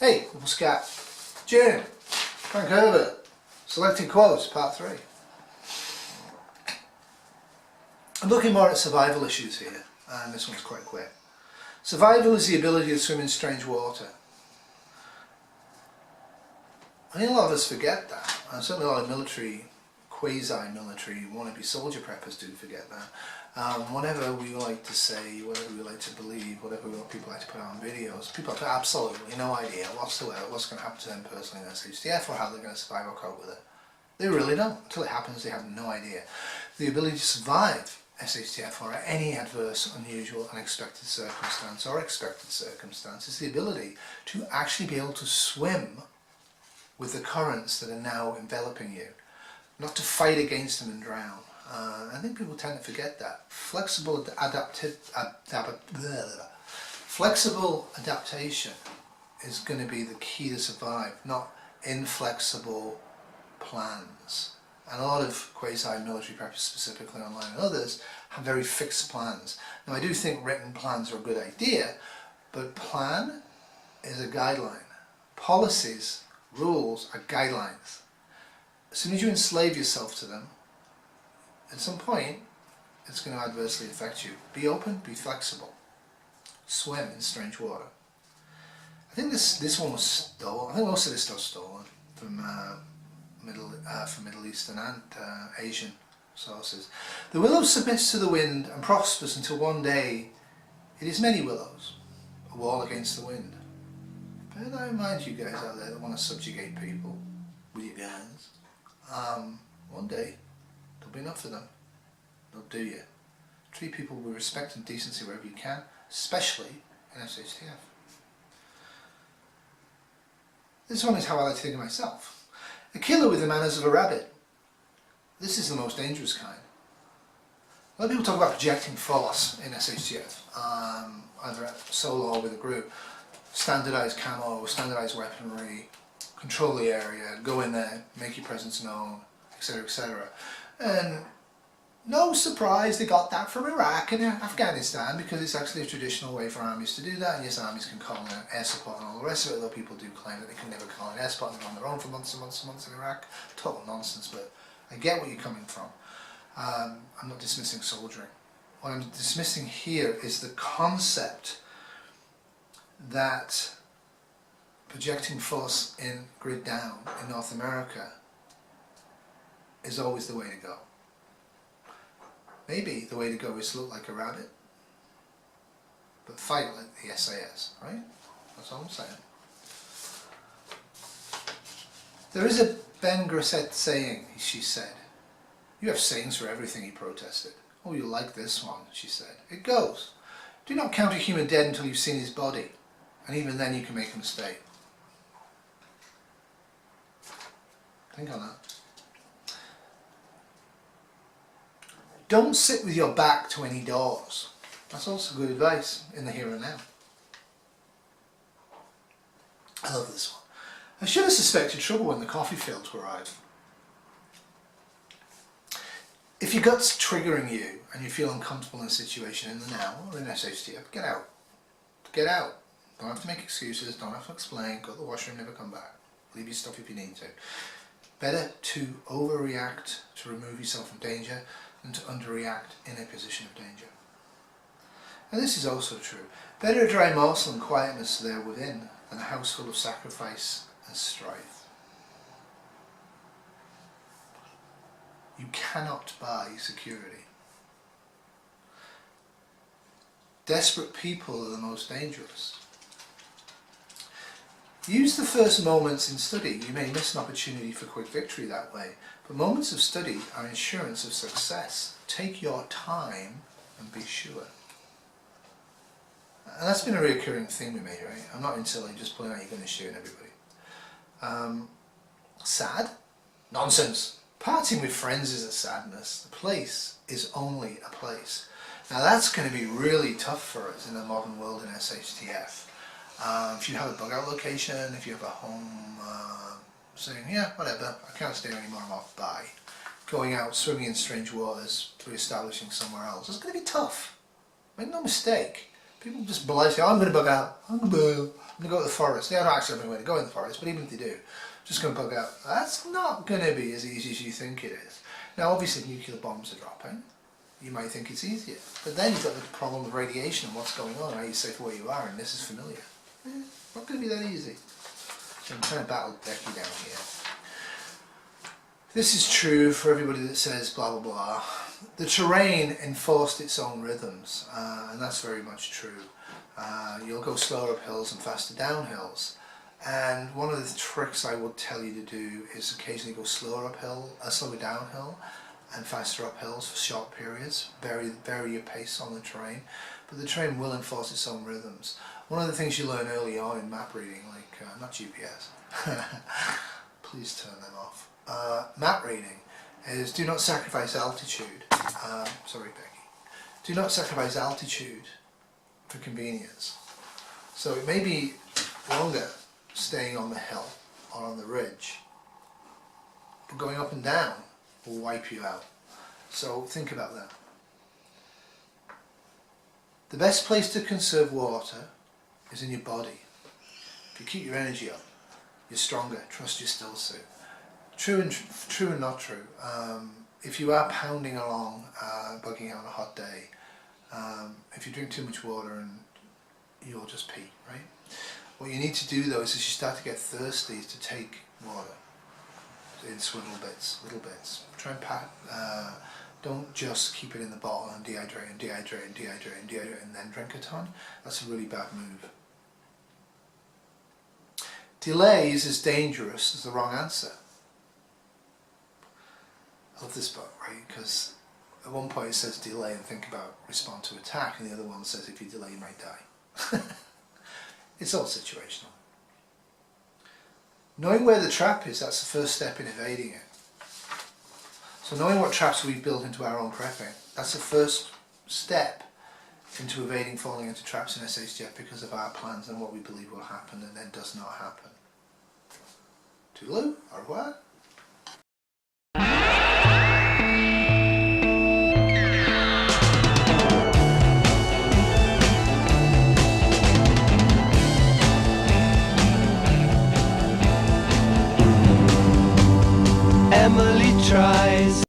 Hey, Little Scat. Dune. Frank Herbert. Selected Quotes, Part 3. I'm looking more at survival issues here, and this one's quite quick. Survival is the ability to swim in strange water. I think a lot of us forget that, and certainly a lot of military, quasi-military, wannabe soldier preppers do forget that. Whatever we like to say, whatever we like to believe, whatever people like to put on videos, people have absolutely no idea whatsoever what's going to happen to them personally in SHTF or how they're going to survive or cope with it. They really don't. Until it happens, they have no idea. The ability to survive SHTF or any adverse, unusual, unexpected circumstance or expected circumstance is the ability to actually be able to swim with the currents that are now enveloping you, not to fight against them and drown. I think people tend to forget that. Flexible adaptation is going to be the key to survive, not inflexible plans. And a lot of quasi-military preppers, specifically online and others, have very fixed plans. Now I do think written plans are a good idea, but plan is a guideline. Policies, rules are guidelines. As soon as you enslave yourself to them, at some point it's going to adversely affect you. Be open, be flexible. Swim in strange water. I think this one was stolen. I think most of this stuff was stolen from Middle Eastern and Asian sources. The willow submits to the wind and prospers until one day it is many willows, a wall against the wind. Bear that in mind, you guys out there that want to subjugate people with your guns. One day there'll be enough for them. They'll do you. Treat people with respect and decency wherever you can, especially in SHTF. This one is how I like to think of myself. A killer with the manners of a rabbit. This is the most dangerous kind. A lot of people talk about projecting force in SHTF, either solo or with a group. Standardised camo, standardised weaponry, control the area, go in there, make your presence known, etc, etc. And no surprise they got that from Iraq and Afghanistan, because it's actually a traditional way for armies to do that. And yes, armies can call in air support and all the rest of it, though people do claim that they can never call in air support and they're on their own for months and months and months in Iraq. Total nonsense, but I get where you're coming from. I'm not dismissing soldiering. What I'm dismissing here is the concept that projecting force in grid down in North America is always the way to go. Maybe the way to go is to look like a rabbit, but fight like the SAS, right? That's all I'm saying. There is a Ben Grissett saying, she said. You have sayings for everything, he protested. Oh, you like this one, she said. It goes. Do not count a human dead until you've seen his body, and even then you can make a mistake. Think on that. Don't sit with your back to any doors. That's also good advice in the here and now. I love this one. I should have suspected trouble when the coffee failed to arrive. If your gut's triggering you and you feel uncomfortable in a situation in the now or in SHTF, get out. Get out. Don't have to make excuses, don't have to explain, go to the washroom, never come back. Leave your stuff if you need to. Better to overreact to remove yourself from danger than to underreact in a position of danger. And this is also true. Better a dry morsel and quietness there within than a house full of sacrifice and strife. You cannot buy security. Desperate people are the most dangerous. Use the first moments in study. You may miss an opportunity for quick victory that way, but moments of study are insurance of success. Take your time and be sure. And that's been a recurring theme with me, right? I'm not into like just pulling out your gun and shooting everybody. Sad? Nonsense. Partying with friends is a sadness. The place is only a place. Now that's going to be really tough for us in the modern world in SHTF. If you have a bug out location, if you have a home saying, yeah, whatever, I can't stay anymore, I'm off, bye. Going out, swimming in strange waters, re-establishing somewhere else, it's going to be tough. Make no mistake. People just blithely say, oh, I'm going to bug out, I'm going to going to go to the forest. They don't actually have anywhere to go in the forest, but even if they do, just going to bug out. That's not going to be as easy as you think it is. Now obviously nuclear bombs are dropping. You might think it's easier. But then you've got the problem of radiation and what's going on. Are you safe where you are? And this is familiar. Not going to be that easy. So I'm trying to battle Becky down here. This is true for everybody that says blah blah blah. The terrain enforced its own rhythms, and that's very much true. You'll go slower up hills and faster down hills. And one of the tricks I would tell you to do is occasionally go slower downhill and faster up hills for short periods. Vary your pace on the terrain, but the terrain will enforce its own rhythms. One of the things you learn early on in map reading, like not GPS, please turn them off. Map reading is do not sacrifice altitude. Sorry, Becky. Do not sacrifice altitude for convenience. So it may be longer staying on the hill or on the ridge, but going up and down will wipe you out. So think about that. The best place to conserve water is in your body. If you keep your energy up, you're stronger. Trust your still suit. True and not true. If you are pounding along, bugging out on a hot day, if you drink too much water and you'll just pee, right? What you need to do though is as you start to get thirsty to take water in little bits. Try and don't just keep it in the bottle and dehydrate and then drink a ton. That's a really bad move. Delay is as dangerous as the wrong answer. I love this book, right? Because at one point it says delay and think about respond to attack, and the other one says if you delay you might die. It's all situational. Knowing where the trap is, that's the first step in evading it. So knowing what traps we've built into our own prepping, that's the first step into evading falling into traps in SHF because of our plans and what we believe will happen and then does not happen. Toodaloo, au revoir.